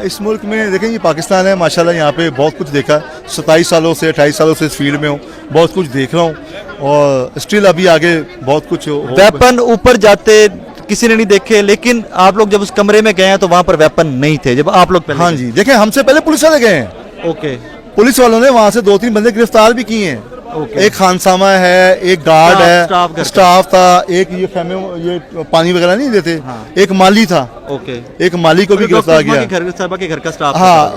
इस मुल्क में देखें ये पाकिस्तान है माशाल्लाह, यहाँ पे बहुत कुछ देखा, 27 सालों से 28 सालों से इस फील्ड में हूँ, बहुत कुछ देख रहा हूँ और स्टिल अभी आगे बहुत कुछ वेपन ऊपर जाते किसी ने नहीं देखे, लेकिन आप लोग जब उस कमरे में गए हैं तो वहाँ पर वेपन नहीं थे जब आप लोग पहले हाँ जी, देखें हमसे पहले पुलिस वाले गए हैं। ओके, पुलिस वालों ने वहाँ से 2-3 बंदे गिरफ्तार भी किए हैं। एक खानसामा है, एक गार्ड है, स्टाफ था, एक ये पानी वगैरह नहीं देते, एक माली था, एक माली को भी गिरफ्तार किया। घर का स्टाफ, हाँ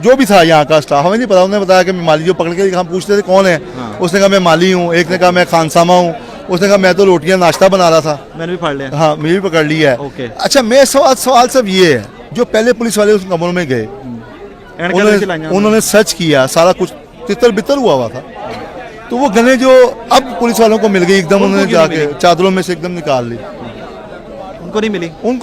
जो भी था यहाँ का स्टाफ, हमें नहीं पता, उन्होंने बताया कि माली जो पकड़ के हम पूछते थे कौन है, उसने कहा मैं माली हूँ, एक ने कहा मैं खानसामा हूँ, उसने कहा मैं तो रोटियां नाश्ता बना रहा था, मैंने भी पढ़ लिया। हाँ मैंने भी पकड़ लिया है। अच्छा मेरे सवाल सब ये है, जो पहले पुलिस वाले उस कमरों में गए उन्होंने सर्च किया, सारा कुछ तितर बितर हुआ था, तो वो गने जो अब पुलिस वालों को मिल गई एकदम, उन्होंने जाके चादरों में से एकदम निकाल ली। उनको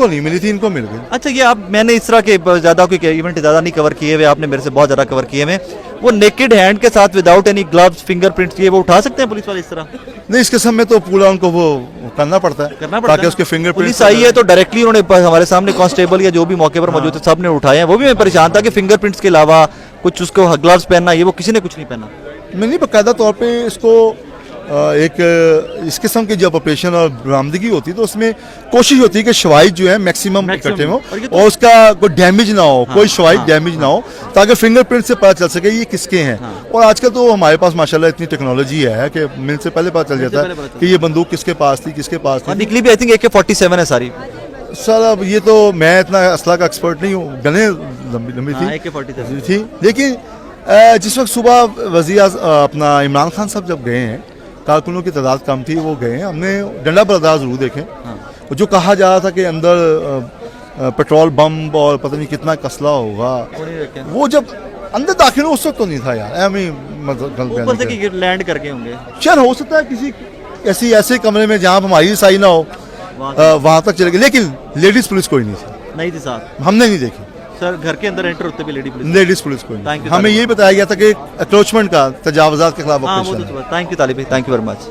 नहीं मिली थी, इनको मिल गई। अच्छा ये आप, मैंने इस तरह के ज़्यादा कोई इवेंट ज़्यादा नहीं कवर किए हुए, आपने मेरे से बहुत ज़्यादा कवर किए हुए। वो नेकेड हैंड के साथ विदाउट एनी ग्लव्स, फिंगरप्रिंट्स, ये वो उठा सकते हैं पुलिस वाले इस तरह? नहीं, इस किस्म में तो पूरा उनको वो करना पड़ता है ताकि उसके फिंगरप्रिंट्स। पुलिस आई है तो डायरेक्टली उन्होंने हमारे सामने कांस्टेबल या जो भी मौके पर मौजूद थे सब ने उठाए हैं। वो भी मैं परेशान था कि फिंगरप्रिंट्स के अलावा कुछ उसको ग्लव्स पहनना, ये वो किसी ने कुछ नहीं पहना। मैंने बाकायदा तौर पे इसको एक इस किस्म की जब ऑपरेशन और बरामदगी होती है तो उसमें कोशिश होती है कि शवाइद जो है मैक्सिमम इकट्ठे हो और उसका कोई डैमेज ना हो, कोई शवाइद डैमेज ना हो, ताकि फिंगरप्रिंट से पता चल सके ये किसके हैं। और आजकल तो हमारे पास माशाल्लाह इतनी टेक्नोलॉजी है कि मिल से पहले पता चल जाता है कि ये बंदूक किसके पास थी। निकली भी आई थिंक AK-47 है सारी। सर अब ये तो मैं इतना असला का एक्सपर्ट नहीं हूँ, गने लंबी थी AK-47 थी, लेकिन जिस वक्त सुबह वज़ीर अपना इमरान खान साहब जब गए हैं, कारकुनों की तादाद कम थी, वो गए हैं, हमने डंडा बरदार जरूर देखे। जो कहा जा रहा था कि अंदर पेट्रोल बम और पता नहीं कितना कसला होगा, वो जब अंदर दाखिल हो उस वक्त तो नहीं था यार, ऊपर से कि लैंड करके होंगे। शायद हो सकता है किसी ऐसे कमरे में जहाँ हमारी रसाई ना हो वहाँ तक चले गए, लेकिन लेडीज पुलिस कोई नहीं थी साथ, हमने नहीं देखी। सर घर के अंदर एंटर होते भी लेडीज पुलिस कोई नहीं। हमें यही बताया गया था कि अक्रोचमेंट का, तजावुज़ात के खिलाफ। Thank you Talib, thank you very much.